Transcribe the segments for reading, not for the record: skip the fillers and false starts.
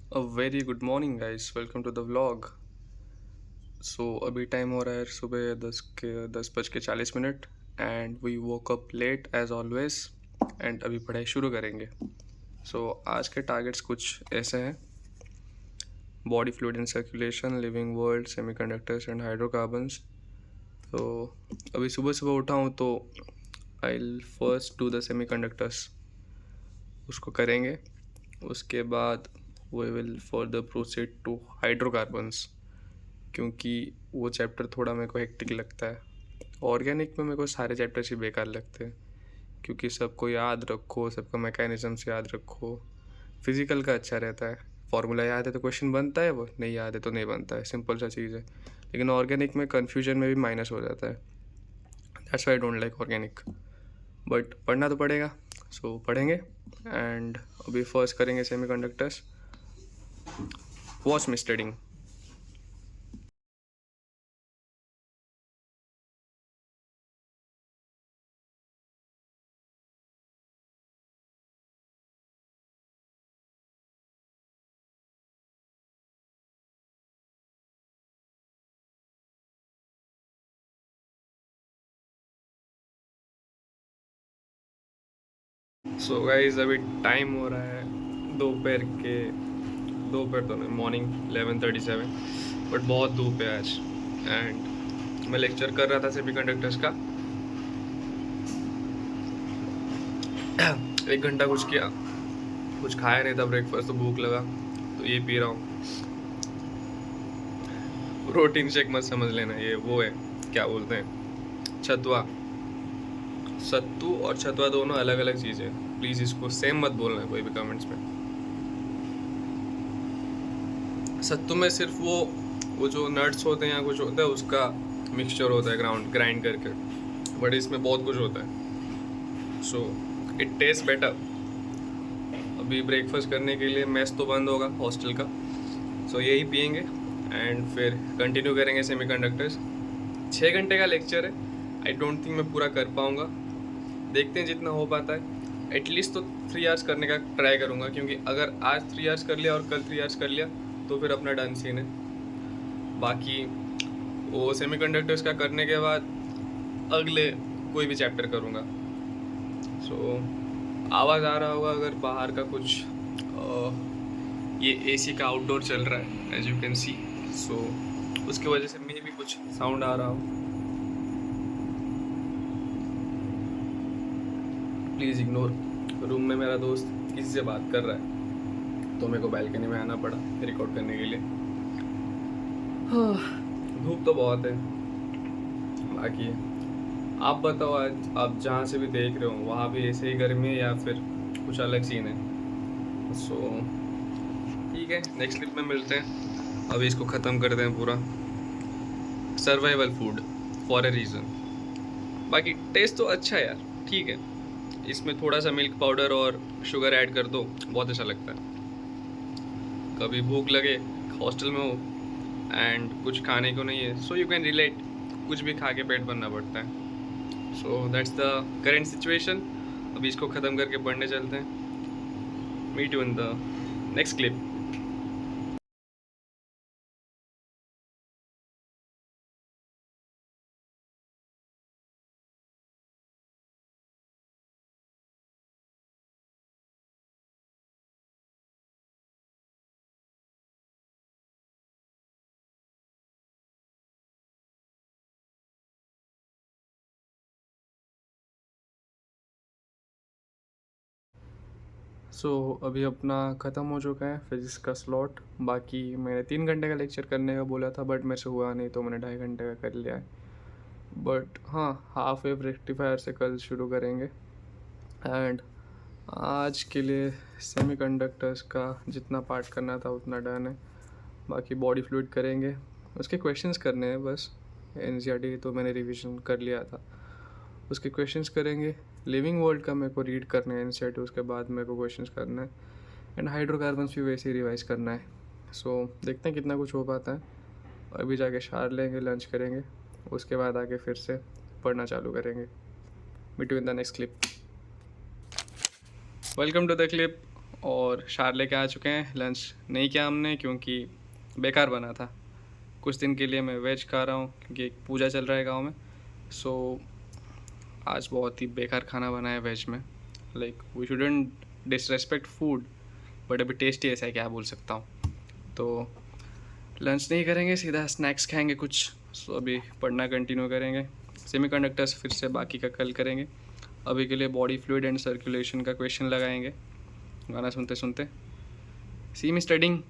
A very good morning guys, welcome to the vlog. अभी time हो रहा है सुबह 10:40 and we woke up late as always and अभी पढ़ाई शुरू करेंगे। आज के टारगेट्स कुछ ऐसे हैं: body fluid and circulation, living world, semiconductors and hydrocarbons. तो अभी सुबह सुबह उठा हूँ तो I will first do the semiconductors, उसको करेंगे। उसके बाद we will further proceed to hydrocarbons, क्योंकि वो चैप्टर थोड़ा मेरे को हेक्टिक लगता है। ऑर्गेनिक में मेरे को सारे चैप्टर्स ही बेकार लगते हैं, क्योंकि सबको याद रखो, सबका मैकेनिज्म्स याद रखो। फिजिकल का अच्छा रहता है, फार्मूला याद है तो क्वेश्चन बनता है, वो नहीं याद है तो नहीं बनता है, सिंपल सा चीज़ है। लेकिन ऑर्गेनिक में कन्फ्यूजन में भी माइनस हो जाता है। That's why I don't like organic, but पढ़ना तो पड़ेगा। पढ़ेंगे। एंड अभी फर्स्ट करेंगे सेमीकंडक्टर्स। वॉच मी स्टडिंग। गाइस, अभी टाइम हो रहा है दोपहर के, दोपहर तो नहीं, मॉर्निंग 11:37, बट बहुत धूप है आज। एंड मैं लेक्चर कर रहा था सेमी कंडक्टर्स का। 1 घंटा कुछ किया, कुछ खाया नहीं था ब्रेकफास्ट, तो भूख लगा तो ये पी रहा हूँ। प्रोटीन शेक मत समझ लेना, ये वो है, क्या बोलते हैं, छतुआ। सत्तू और छतुआ दोनों अलग अलग चीज़ है, प्लीज़ इसको सेम मत बोलना कोई भी कमेंट्स में। सत्तू में सिर्फ वो जो नट्स होते हैं या कुछ होता है उसका मिक्सचर होता है, ग्राइंड करके, बट इसमें बहुत कुछ होता है। It taste better. अभी ब्रेकफास्ट करने के लिए मेस तो बंद होगा हॉस्टल का, यही पियेंगे एंड फिर कंटिन्यू करेंगे सेमीकंडक्टर्स। 6 घंटे का लेक्चर है, आई डोंट थिंक मैं पूरा कर पाऊँगा, देखते हैं जितना हो पाता है। एटलीस्ट तो 3 आवर्स करने का ट्राई करूँगा, क्योंकि अगर आज 3 आवर्स कर लिया और कल 3 आवर्स कर लिया तो फिर अपना डन सीन है। बाकी वो सेमीकंडक्टर्स का करने के बाद अगले कोई भी चैप्टर करूँगा। आवाज़ आ रहा होगा अगर बाहर का कुछ, ये एसी का आउटडोर चल रहा है एज यू कैन सी, उसकी वजह से मे भी कुछ साउंड आ रहा हो, प्लीज़ इग्नोर। रूम में मेरा दोस्त किसी से बात कर रहा है तो मेरे को बालकनी में आना पड़ा रिकॉर्ड करने के लिए। धूप तो बहुत है। बाकी आप बताओ, आज आप जहाँ से भी देख रहे हो वहाँ भी ऐसे ही गर्मी है या फिर कुछ अलग सीन है? ठीक है, नेक्स्ट क्लिप में मिलते हैं। अभी इसको ख़त्म करते हैं पूरा। Survival food for a reason. बाकी टेस्ट तो अच्छा है यार, ठीक है। इसमें थोड़ा सा मिल्क पाउडर और शुगर ऐड कर दो, बहुत अच्छा लगता है। कभी भूख लगे, हॉस्टल में हो एंड कुछ खाने को नहीं है, यू कैन रिलेट, कुछ भी खा के पेट भरना पड़ता है। That's the current situation. अभी इसको ख़त्म करके पढ़ने चलते हैं। Meet you in the next clip. अभी अपना ख़त्म हो चुका है फिज़िक्स का स्लॉट। बाकी मैंने 3 घंटे का लेक्चर करने का बोला था, बट मेरे से हुआ नहीं, तो मैंने 2.5 घंटे का कर लिया है। बट हाँ, हाफ वेव रेक्टिफायर से कल शुरू करेंगे। एंड आज के लिए सेमीकंडक्टर्स का जितना पार्ट करना था उतना डन है। बाकी बॉडी फ्लूइड करेंगे, उसके क्वेश्चंस करने हैं बस। एनसीईआरटी तो मैंने रिवीजन कर लिया था, उसके क्वेश्चंस करेंगे। लिविंग वर्ल्ड का मेरे को रीड करना है एनसीईआरटी, उसके बाद मेरे को क्वेश्चंस करना है। एंड हाइड्रोकार्बन्स भी वैसे ही रिवाइज करना है। देखते हैं कितना कुछ हो पाता है। अभी जाके शार लेंगे, लंच करेंगे, उसके बाद आके फिर से पढ़ना चालू करेंगे। Meet you in the next clip. Welcome to the clip और शार लेके आ चुके हैं। लंच नहीं किया हमने क्योंकि बेकार बना था। कुछ दिन के लिए मैं वेज खा रहा हूँ क्योंकि एक पूजा चल रहा है गाँव में। सो आज बहुत ही बेकार खाना बना है वेज में। Like we shouldn't disrespect food, but अभी टेस्टी ऐसा है, क्या बोल सकता हूँ। तो लंच नहीं करेंगे, सीधा स्नैक्स खाएंगे कुछ। सो अभी पढ़ना कंटिन्यू करेंगे। सेमीकंडक्टर्स फिर से बाकी का कल करेंगे। अभी के लिए बॉडी फ्लूइड एंड सर्कुलेशन का क्वेश्चन लगाएंगे गाना सुनते सुनते। See me studying.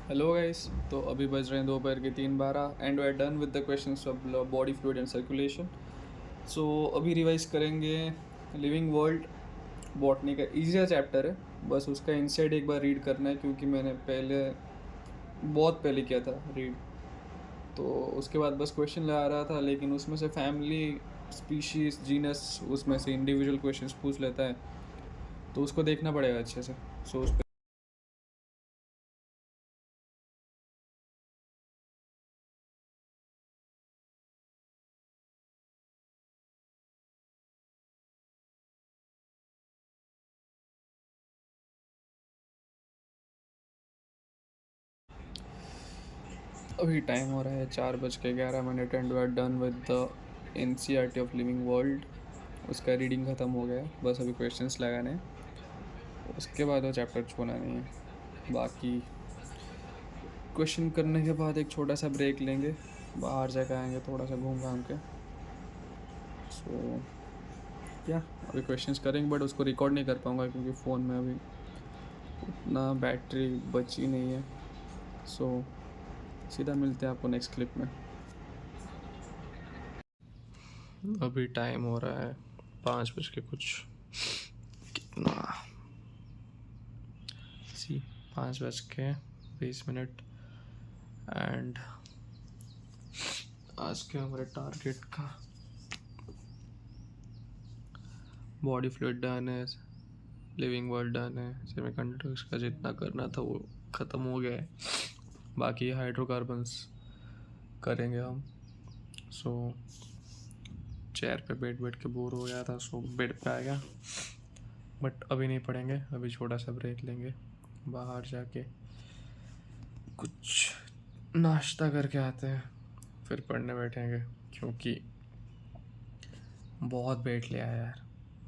Hello guys, तो अभी बज रहे हैं दोपहर के 3:12 and we are done with the questions of body fluid and circulation. So अभी रिवाइज करेंगे लिविंग वर्ल्ड। बॉटनी का ईजिया चैप्टर है, बस उसका इनसाइड एक बार रीड करना है क्योंकि मैंने पहले बहुत पहले किया था रीड। तो उसके बाद बस क्वेश्चन लगा रहा था, लेकिन उसमें से फैमिली, स्पीशीज, जीनस, उसमें से इंडिविजुअल क्वेश्चंस पूछ लेता है, तो उसको देखना पड़ेगा अच्छे से। सो उस अभी टाइम हो रहा है 4:11 and we are done with the NCERT of living world. उसका रीडिंग ख़त्म हो गया है, बस अभी क्वेश्चंस लगाने हैं, उसके बाद वो चैप्टर छूना नहीं है। बाकी क्वेश्चन करने के बाद एक छोटा सा ब्रेक लेंगे, बाहर जाकर आएंगे थोड़ा सा घूम घाम के। सो क्या अभी क्वेश्चंस करेंगे, बट उसको रिकॉर्ड नहीं कर पाऊँगा क्योंकि फ़ोन में अभी उतना बैटरी बची नहीं है। सो सीधा मिलते हैं आपको नेक्स्ट क्लिप में। अभी टाइम हो रहा है 5 बज के कुछ, कितना सी 5:20 एंड आज के हमारे टारगेट का बॉडी फ्लूइड डन है, लिविंग वर्ल्ड डन है, सेमीकंडक्टर्स का जितना करना था वो ख़त्म हो गया है। बाकी हाइड्रोकार्बन्स करेंगे हम। सो चेयर पे बैठ बैठ के बोर हो गया था, सो बेड पे आ गया। बट अभी नहीं पढ़ेंगे, अभी छोटा सा ब्रेक लेंगे, बाहर जाके कुछ नाश्ता करके आते हैं, फिर पढ़ने बैठेंगे क्योंकि बहुत बैठ लिया है यार।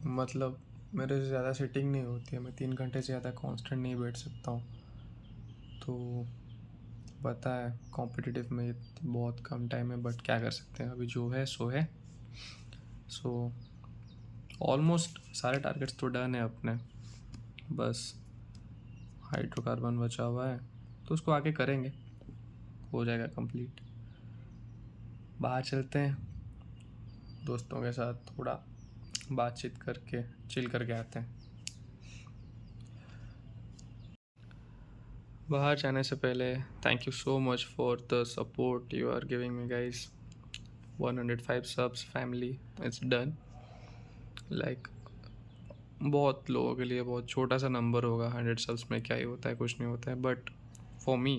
मतलब मेरे से ज़्यादा सिटिंग नहीं होती है, मैं 3 घंटे से ज़्यादा कांस्टेंट नहीं बैठ सकता हूँ। तो पता है कॉम्पिटिटिव में बहुत कम टाइम है, बट क्या कर सकते हैं, अभी जो है सो है। सो ऑलमोस्ट सारे टारगेट्स तो डन है अपने, बस हाइड्रोकार्बन बचा हुआ है तो उसको आगे करेंगे, हो जाएगा कंप्लीट। बाहर चलते हैं, दोस्तों के साथ थोड़ा बातचीत करके चिल करके आते हैं। बाहर जाने से पहले thank you so much for the support you are giving me guys. 105 subs family, it's done. Like बहुत लोगों के लिए बहुत छोटा सा नंबर होगा, 100 सब्स में क्या ही होता है, कुछ नहीं होता है, बट फॉर मी,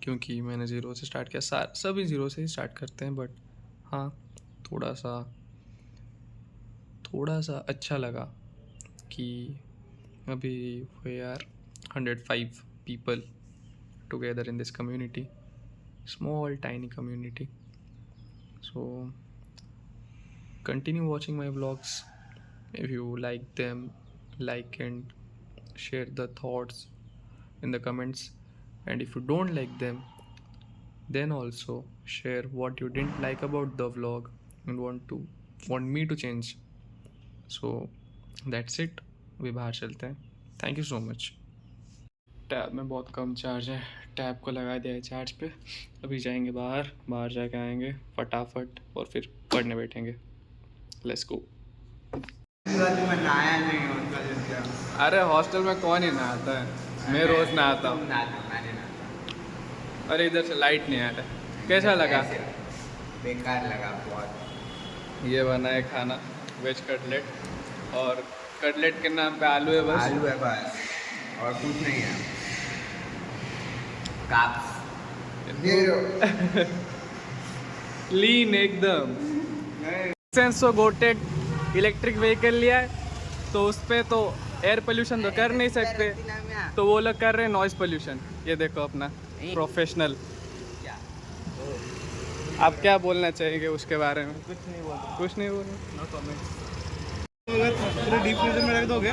क्योंकि मैंने ज़ीरो से स्टार्ट किया, सभी ज़ीरो से ही स्टार्ट करते हैं, बट हाँ थोड़ा सा अच्छा लगा कि अभी we are 105 people together in this community, small tiny community. So continue watching my vlogs if you like them, like and share the thoughts in the comments, and if you don't like them, Then also share what you didn't like about the vlog and want me to change. So that's it. अभी बाहर चलते हैं. Thank you so much. Tab में बहुत कम charge है. Tab को लगा दिया है चार्ज पे. अभी जाएंगे बाहर. बाहर जाके आएंगे फटाफट और फिर पढ़ने बैठेंगे. Let's go. मैं नहाया नहीं होता जैसे। अरे हॉस्टल में कौन ही नहाता है. मैं रोज नहाता हूँ. मैंने नहाता। अरे इधर से लाइट नहीं आ रहा. कैसा लगा? बेकार लगा बहुत। ये बना है खाना वेज कटलेट और कटलेट के नाम पे आलू है बस. आलू है बस और कुछ नहीं है। काप्स लीन एकदम. सेंसो गोटेक इलेक्ट्रिक व्हीकल लिया है तो उस पे तो एयर पोल्यूशन तो कर नहीं सकते, तो वो लोग कर रहे हैं नॉइज़ पोल्यूशन. ये देखो अपना प्रोफेशनल. आप क्या बोलना चाहेंगे उसके बारे में? कुछ नहीं बोलना. No comment. डीप फ्रीजर में रख दोगे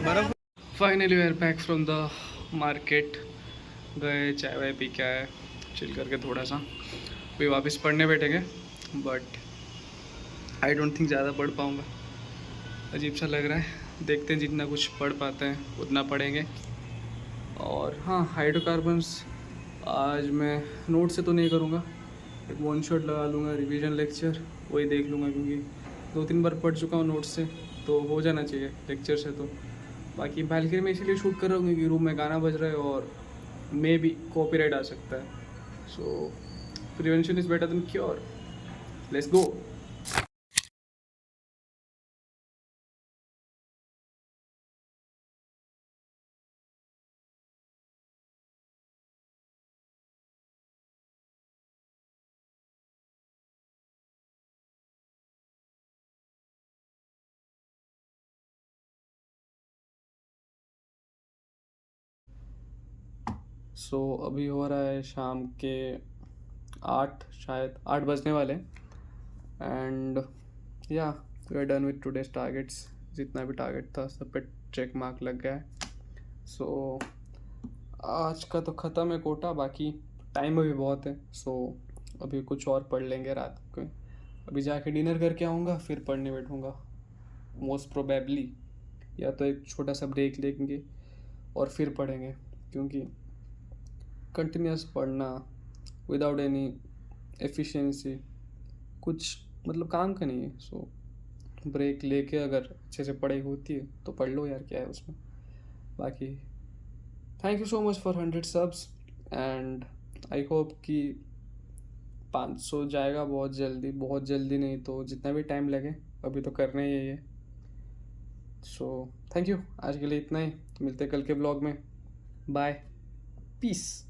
बर्फ। Finally we are back from the market. गए चाय वाय पी के आए, चिल करके थोड़ा सा. फिर वापस पढ़ने बैठेंगे बट आई डोंट थिंक ज़्यादा पढ़ पाऊँगा. अजीब सा लग रहा है. देखते हैं जितना कुछ पढ़ पाते हैं उतना पढ़ेंगे. और हाँ, हाइड्रोकार्बन्स आज मैं नोट से तो नहीं करूँगा. एक वन शॉट लगा लूँगा रिवीजन लेक्चर, वही देख लूँगा क्योंकि 2-3 बार पढ़ चुका हूँ नोट से, तो हो जाना चाहिए लेक्चर से. तो बाकी बालकनी में इसीलिए शूट कर रहा हूँ क्योंकि रूम में गाना बज रहा है और मे भी कॉपीराइट आ सकता है. So prevention is better than cure. Let's go. So अभी हो रहा है शाम के 8, शायद 8 बजने वाले. And yeah we are done with today's targets. जितना भी टारगेट था सब पे चेक मार्क लग गया है. सो आज का तो ख़त्म है कोटा. बाकी टाइम अभी बहुत है. सो अभी कुछ और पढ़ लेंगे रात को. अभी जाके डिनर करके आऊँगा फिर पढ़ने बैठूँगा मोस्ट प्रोबेबली, या तो एक छोटा सा ब्रेक लेंगे और फिर पढ़ेंगे क्योंकि कंटिन्यूस पढ़ना विदाउट एनी एफिशिएंसी कुछ मतलब काम का नहीं है. सो ब्रेक लेके अगर अच्छे से पढ़ाई होती है तो पढ़ लो यार, क्या है उसमें. बाकी thank you so much for 100 subs and I hope कि 500 जाएगा बहुत जल्दी. बहुत जल्दी नहीं तो जितना भी टाइम लगे, अभी तो करना ही है ये. So thank you. आज के लिए इतना ही. मिलते हैं कल के ब्लॉग में. बाय. पीस.